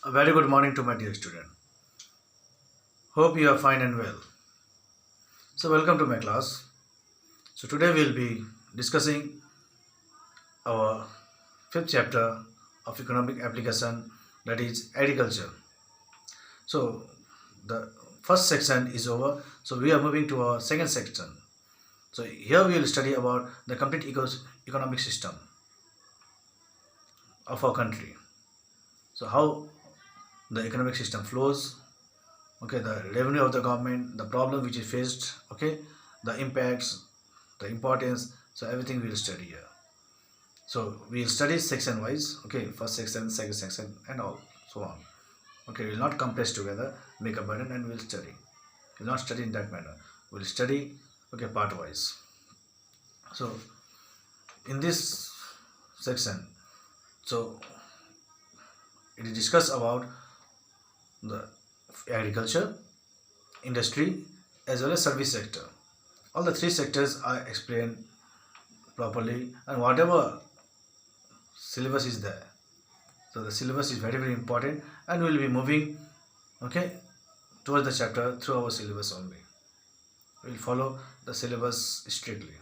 A very good morning to my dear student. Hope you are fine and well. So welcome to my class. So today we'll be discussing our fifth chapter of economic application, that is agriculture. So the first section is over. So we are moving to our second section. So here we will study about the complete economic system of our country. So how the economic system flows, okay, the revenue of the government, the problem which is faced, okay, the impacts, the importance. So everything we'll study here. So we'll study section wise, okay, first section, second section, and all so on. Okay, we'll not compress together, make a burden, and we'll study. We'll not study in that manner. We'll study, okay, part wise. So in this section, so it is discussed about the agriculture, industry, as well as service sector. All the three sectors are explained properly, and whatever syllabus is there. So the syllabus is very important, and we will be moving, okay, towards the chapter through our syllabus only. We will follow the syllabus strictly.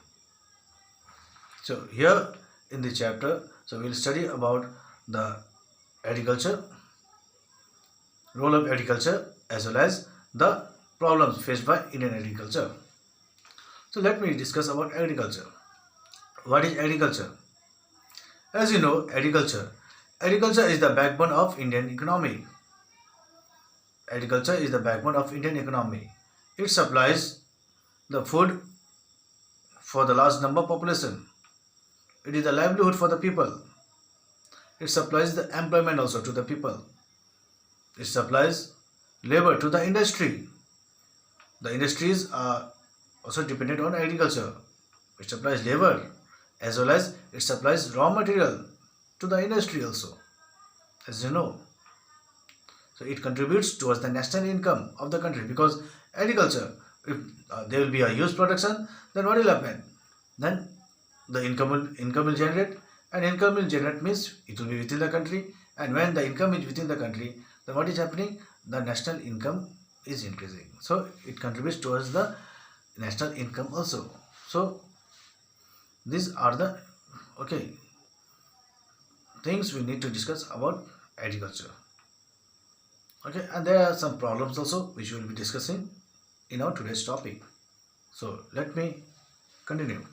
So here in the chapter, so we will study about the agriculture, role of agriculture, as well as the problems faced by Indian agriculture. So let me discuss about agriculture. What is agriculture? As you know, agriculture is the backbone of Indian economy. Agriculture is the backbone of Indian economy. It supplies the food for the large number population. It is the livelihood for the people. It supplies the employment also to the people. It supplies labor to the industry. The industries are also dependent on agriculture. It supplies labor as well as it supplies raw material to the industry also, as you know. So it contributes towards the national income of the country, because agriculture, if there will be a huge production, then what will happen? Then the income will generate, and income will generate means it will be within the country, and when the income is within the country, then what is happening? The national income is increasing. So it contributes towards the national income also. So these are the okay things we need to discuss about agriculture. Okay, and there are some problems also which we will be discussing in our today's topic. So let me continue.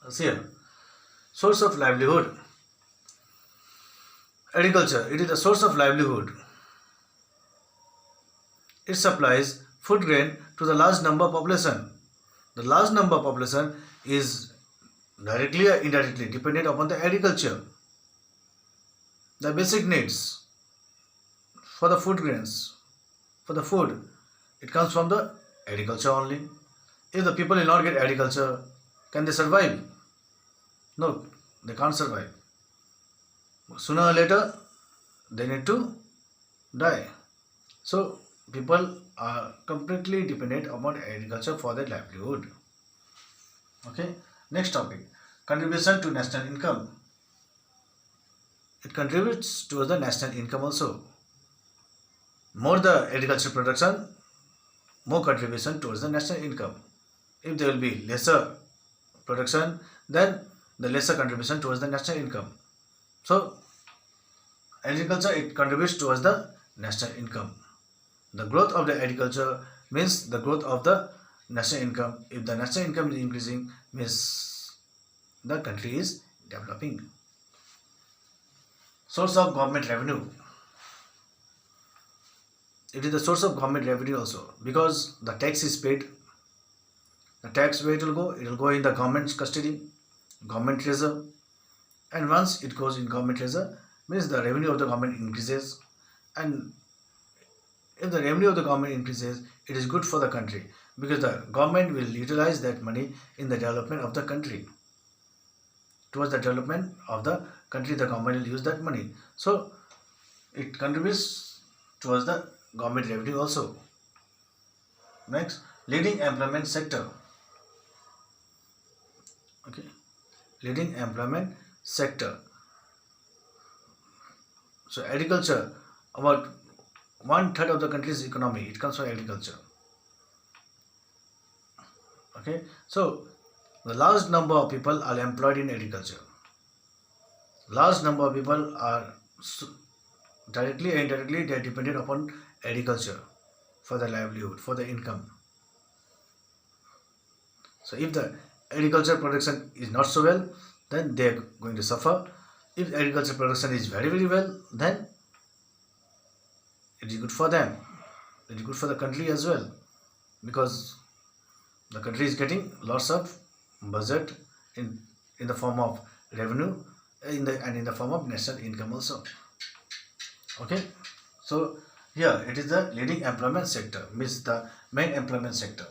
See here, source of livelihood. Agriculture, it is the source of livelihood. It supplies food grain to the large number population. The large number population is directly or indirectly dependent upon the agriculture. The basic needs for the food grains, for the food, it comes from the agriculture only. If the people will not get agriculture, can they survive? No, they can't survive. Sooner or later, they need to die. So people are completely dependent upon agriculture for their livelihood. Okay, next topic, contribution to national income. It contributes to the national income also. More the agriculture production, more contribution towards the national income. If there will be lesser production, then the lesser contribution towards the national income. So agriculture, it contributes towards the national income. The growth of the agriculture means the growth of the national income. If the national income is increasing, means the country is developing. Source of government revenue. It is the source of government revenue also, because the tax is paid. The tax, where it will go? It will go in the government's custody, government treasury, and once it goes in government treasury, means the revenue of the government increases. And if the revenue of the government increases, it is good for the country, because the government will utilize that money in the development of the country. Towards the development of the country, the government will use that money. So it contributes towards the government revenue also. Next, leading employment sector. Okay, leading employment sector. So agriculture, about one third of the country's economy, it comes from agriculture. Okay, so the large number of people are employed in agriculture. Large number of people are directly and indirectly they are dependent upon agriculture for their livelihood, for their income. So if the agriculture production is not so well, then they are going to suffer. If agriculture production is very very well, then it is good for them. It is good for the country as well, because the country is getting lots of budget in in the form of revenue, in the form of national income also. Okay, so here it is the leading employment sector, means the main employment sector.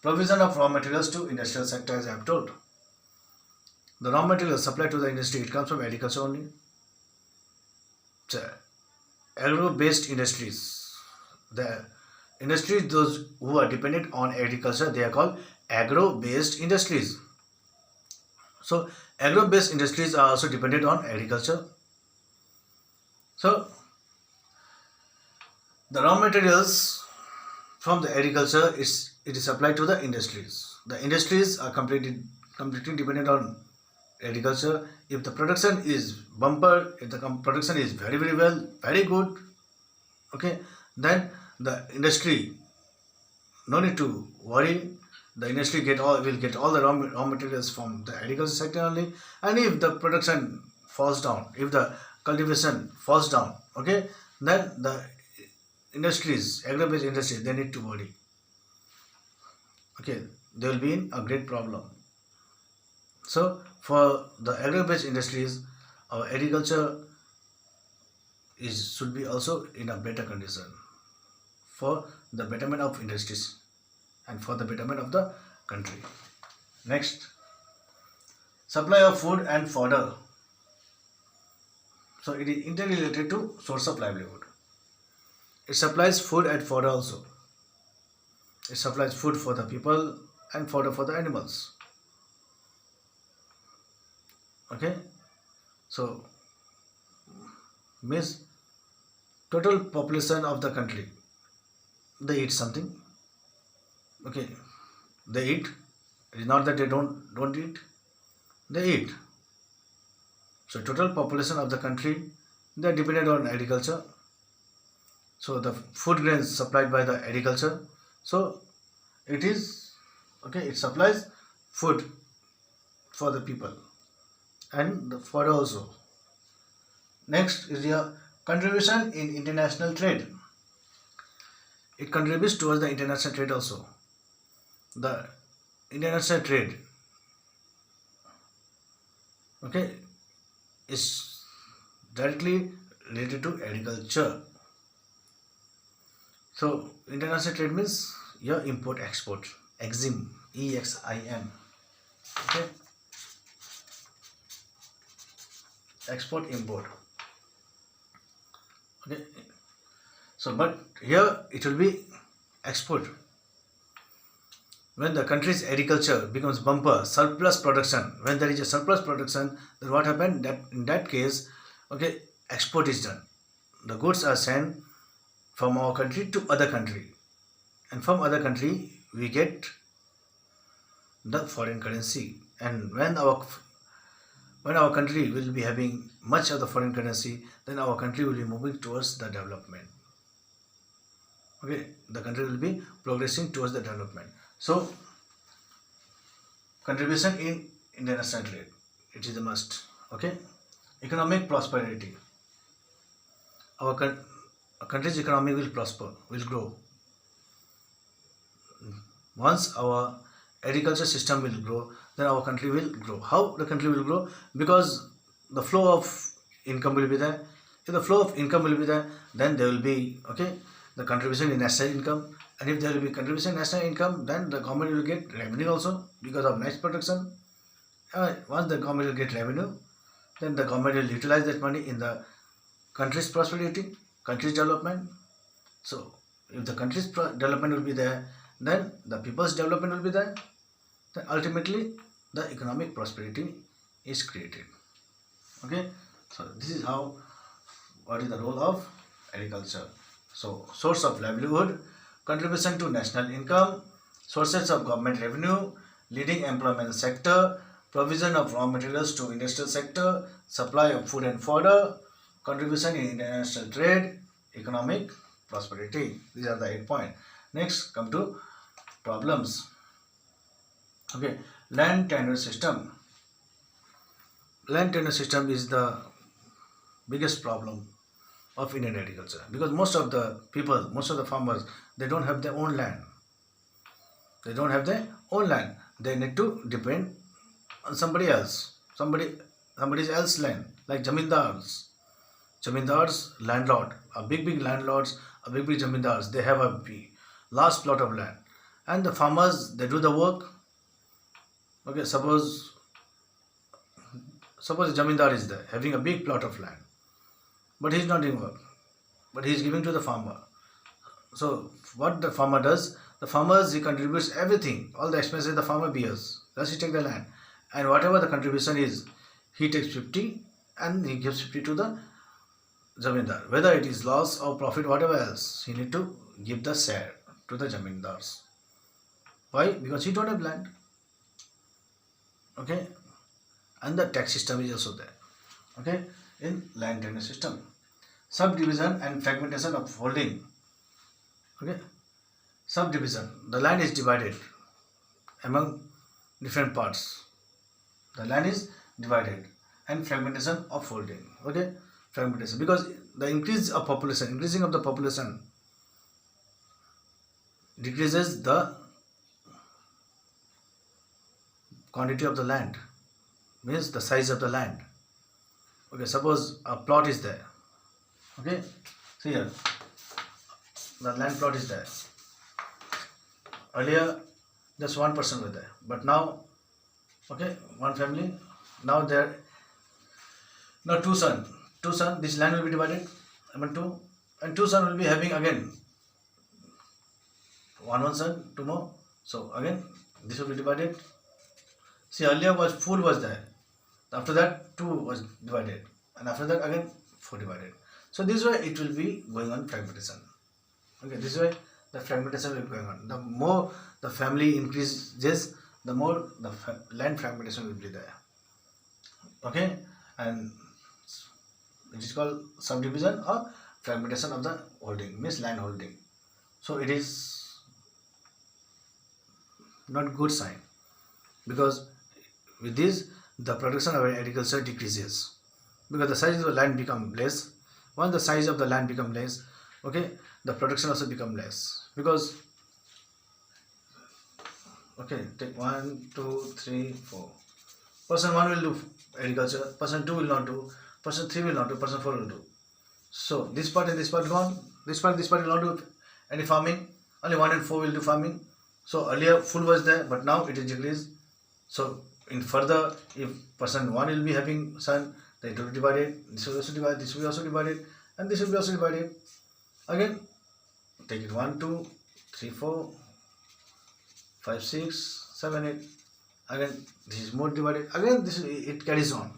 Provision of raw materials to industrial sector, as I have told. The raw materials supplied to the industry, it comes from agriculture only. So, agro-based industries. The industries those who are dependent on agriculture, they are called agro-based industries. So agro-based industries are also dependent on agriculture. So the raw materials from the agriculture it is supplied to the industries. The industries are completely dependent on agriculture. If the production is bumper, if the production is very very well, very good, okay, then the industry no need to worry. The industry will get all the raw materials from the agriculture sector only. And if the production falls down, if the cultivation falls down, okay, then the industries, agro-based industries, they need to worry. Okay, they will be in a great problem. So for the agro-based industries, our agriculture should be also in a better condition for the betterment of industries and for the betterment of the country. Next, supply of food and fodder. So it is interrelated to source of livelihood. It supplies food and fodder also. It supplies food for the people and fodder for the animals. Okay, so means total population of the country, they eat something. Okay, they eat. It is not that they don't eat. They eat. So total population of the country, they are dependent on agriculture. So the food grains supplied by the agriculture. So it is okay. It supplies food for the people and the fodder also. Next is your contribution in international trade. It contributes towards the international trade also. The international trade, okay, is directly related to agriculture. So international trade means your import export, exim, EXIM. Okay, export import. Okay, so but here it will be export. When the country's agriculture becomes bumper, surplus production, when there is a surplus production, then what happened? That in that case, okay, export is done. The goods are sent from our country to other country, and from other country we get the foreign currency. And when our country will be having much of the foreign currency, then our country will be moving towards the development. Okay, the country will be progressing towards the development. So contribution in international trade, it is a must. Okay, economic prosperity. Our country's economy will prosper, will grow. Once our agriculture system will grow, then our country will grow. How the country will grow? Because the flow of income will be there. If the flow of income will be there, then there will be the contribution in national income. And if there will be contribution in national income, then the government will get revenue also because of nice production. Once the government will get revenue, then the government will utilize that money in the country's prosperity, country's development. So if the country's development will be there, then the people's development will be there. Then ultimately the economic prosperity is created. Okay, so this is how what is the role of agriculture? So, source of livelihood, contribution to national income, sources of government revenue, leading employment sector, provision of raw materials to industrial sector, supply of food and fodder, contribution in international trade, economic prosperity. These are the 8 points. Next, come to problems. Okay, land tenure system. Land tenure system is the biggest problem of Indian agriculture, because most of the people, most of the farmers, they don't have their own land. They don't have their own land. They need to depend on somebody else, somebody else's land, like zamindars. Zamindars, landlord, a big landlords, a big zamindars. They have a large plot of land, and the farmers, they do the work. Okay, suppose the zamindar is there having a big plot of land, but he is not doing work, but he is giving to the farmer. So what the farmer does, the farmers, he contributes everything, all the expenses the farmer bears. Thus he takes the land, and whatever the contribution is, he takes 50 and he gives 50 to the zamindar. Whether it is loss or profit, whatever else, he need to give the share to the zamindars. Why? Because he don't have land. Okay, and the tax system is also there. Okay, in land tenure system, subdivision and fragmentation of holding. Okay, subdivision, the land is divided among different parts. The land is divided, and fragmentation of holding. Okay, fragmentation, because the increasing of the population decreases the quantity of the land, means the size of the land. Okay, suppose a plot is there. Okay, see here, the land plot is there. Earlier just one person was there, but now, okay, one family, now there, now two son, this land will be divided among two, and two son will be having again one son, two more. So again this will be divided. See, earlier was full was there, after that 2 was divided, and after that again 4 divided. So this way it will be going on fragmentation. Okay, this way the fragmentation will be going on. The more the family increases, the more the land fragmentation will be there. Okay, and it is called subdivision or fragmentation of the holding, means land holding. So it is not good sign, because with this the production of agriculture decreases, because the size of the land become less. Once the size of the land become less, okay, the production also become less, because okay, take 1, 2, 3, 4. Person 1 will do agriculture, person 2 will not do, person 3 will not do, person 4 will do. So this part and this part gone, this part will not do any farming, only 1 and 4 will do farming. So earlier full was there, but now it is decreased. So in further, if person 1 will be having son, then it will be divided, this will also divide, this will be also divided, and this will be also divided. Again, take it 1, 2, 3, 4, 5, 6, 7, 8. Again, this is more divided. Again, this it carries on.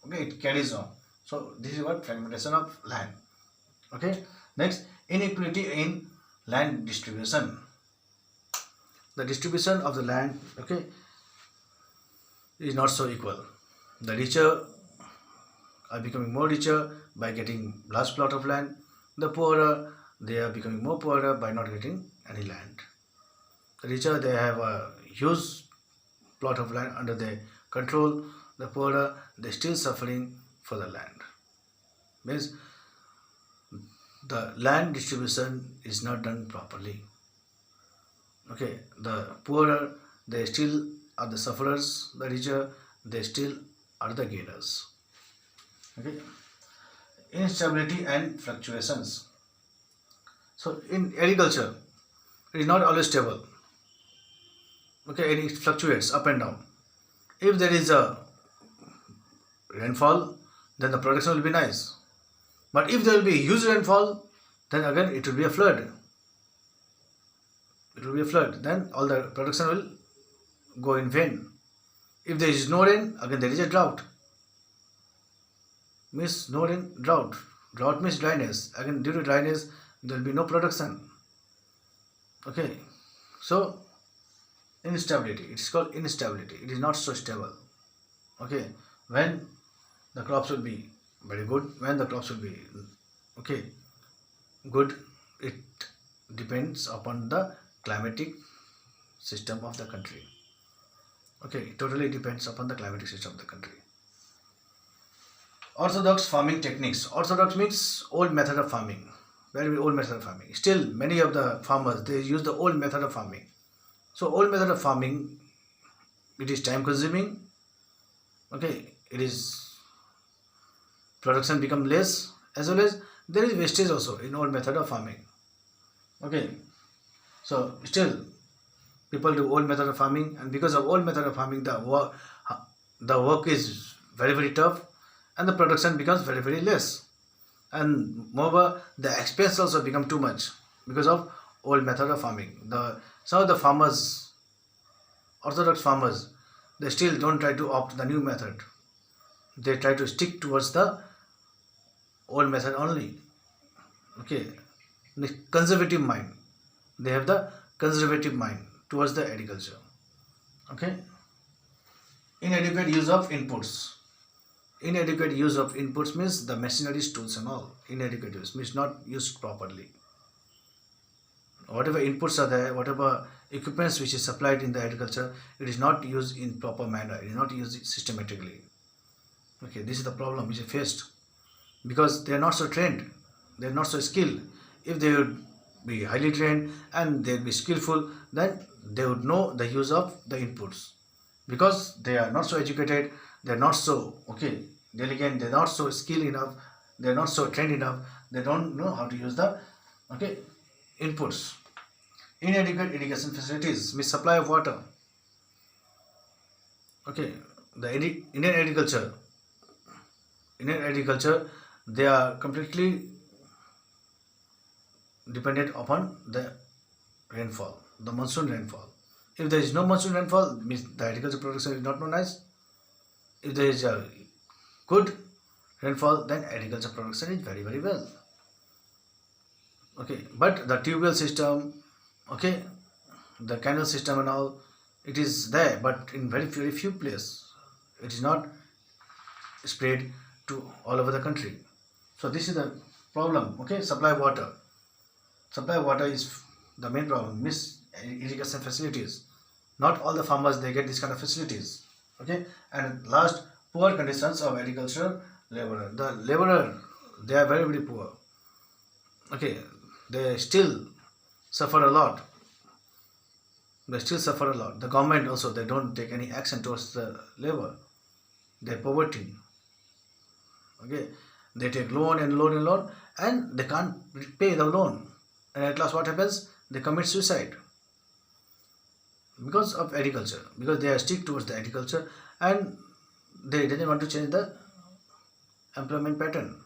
Okay, it carries on. So this is what fragmentation of land. Okay. Next, inequality in land distribution. The distribution of the land, okay, is not so equal. The richer are becoming more richer by getting large plot of land. The poorer, they are becoming more poorer by not getting any land. The richer, they have a huge plot of land under their control. The poorer, they still suffering for the land. Means the land distribution is not done properly. Okay, the poorer, they still are the sufferers. The richer, they still are the gainers. Okay, instability and fluctuations. So in agriculture, it is not always stable. Okay, it fluctuates up and down. If there is a rainfall, then the production will be nice. But if there will be huge rainfall, then again it will be a flood. It will be a flood. Then all the production will go in vain. If there is no rain, again there is a drought. Means no rain, drought. Drought means dryness. Again, due to dryness, there will be no production. Okay, so instability. It is called instability. It is not so stable. Okay, when the crops will be very good, when the crops will be okay good, it depends upon the climatic system of the country. Okay, it totally depends upon the climatic system of the country. Orthodox farming techniques. Orthodox means old method of farming. Very old method of farming. Still, many of the farmers, they use the old method of farming. So, old method of farming, it is time consuming. Okay, it is production become less, as well as there is wastage also in old method of farming. Okay, so still people do old method of farming, and because of old method of farming, the work is very tough, and the production becomes very less, and moreover the expense also become too much because of old method of farming. The some of the farmers, orthodox farmers, they still don't try to opt the new method. They try to stick towards the old method only. Okay, the conservative mind. They have the conservative mind towards the agriculture. Okay, inadequate use of inputs. Inadequate use of inputs means the machineries, tools and all. Inadequate use means not used properly. Whatever inputs are there, whatever equipments which is supplied in the agriculture, it is not used in proper manner. It is not used systematically. Okay, this is the problem which is faced, because they are not so trained, they are not so skilled. If they would be highly trained and they would be skillful, then they would know the use of the inputs. Because they are not so educated, they are not so diligent, they are not so skilled enough, they are not so trained enough, they don't know how to use the inputs. Inadequate irrigation facilities means supply of water. Okay, the Indian agriculture, they are completely dependent upon the rainfall, the monsoon rainfall. If there is no monsoon rainfall, means the agriculture production is not known as. If there is a good rainfall, then agriculture production is very well. Okay, but the tube well system, okay, the canal system and all, it is there, but in very few places. It is not spread to all over the country. So this is the problem. Okay, supply water is the main problem. Miss irrigation facilities. Not all the farmers, they get this kind of facilities. Okay, and last, poor conditions of agricultural laborer. The laborer, they are very poor. Okay, they still suffer a lot. The government also, they don't take any action towards the labor. Their poverty. Okay, they take loan, and they can't pay the loan, and at last what happens? They commit suicide because of agriculture, because they are stick towards the agriculture, and they didn't want to change the employment pattern,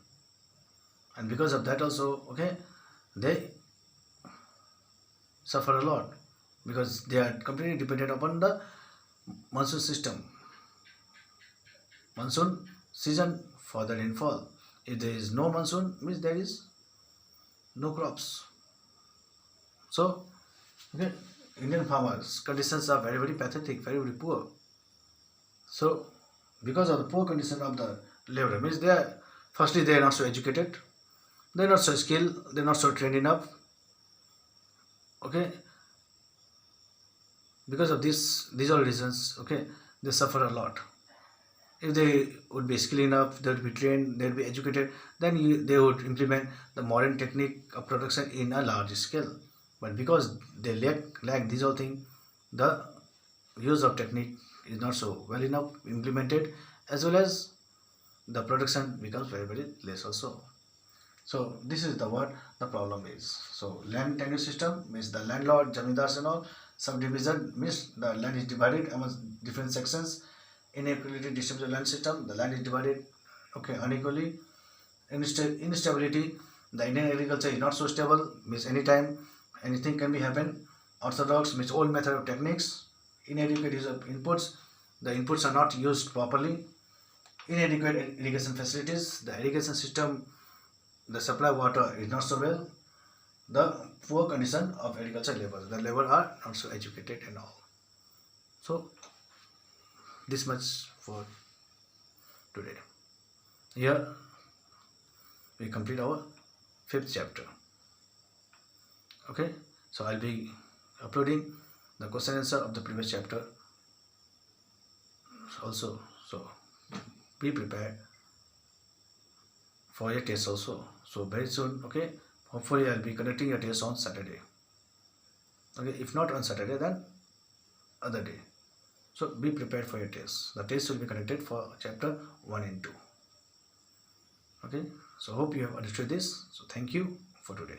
and because of that also, okay, they suffer a lot, because they are completely dependent upon the monsoon system, monsoon season for the rainfall. If there is no monsoon, means there is no crops. So, okay, Indian farmers conditions are very pathetic, very poor. So, because of the poor condition of the labor, means they are, firstly, they are not so educated, they are not so skilled, they are not so trained enough. Okay, because of these all reasons, okay, they suffer a lot. If they would be skilled enough, they would be trained, they would be educated, then they would implement the modern technique of production in a large scale. But because they lack these all things, the use of technique is not so well enough implemented, as well as the production becomes very less also. So this is what the problem is. So land tenure system means the landlord, jamindars and all. Subdivision means the land is divided among different sections. Inequality distributed land system, the land is divided unequally. Instability, the Indian agriculture is not so stable, means anytime anything can be happen. Orthodox means old method of techniques. Inadequate use of inputs, the inputs are not used properly. Inadequate irrigation facilities, the irrigation system the supply water is not so well, the poor condition of agriculture labor. The labor are not so educated and all. So this much for today. Here we complete our fifth chapter. Okay, so I'll be uploading the question answer of the previous chapter also. So be prepared for your test also. So very soon, okay, hopefully I'll be conducting your test on Saturday. Okay, if not on Saturday, then other day. So be prepared for your test. The test will be conducted for chapter 1 and 2. Okay, so hope you have understood this. So thank you for today.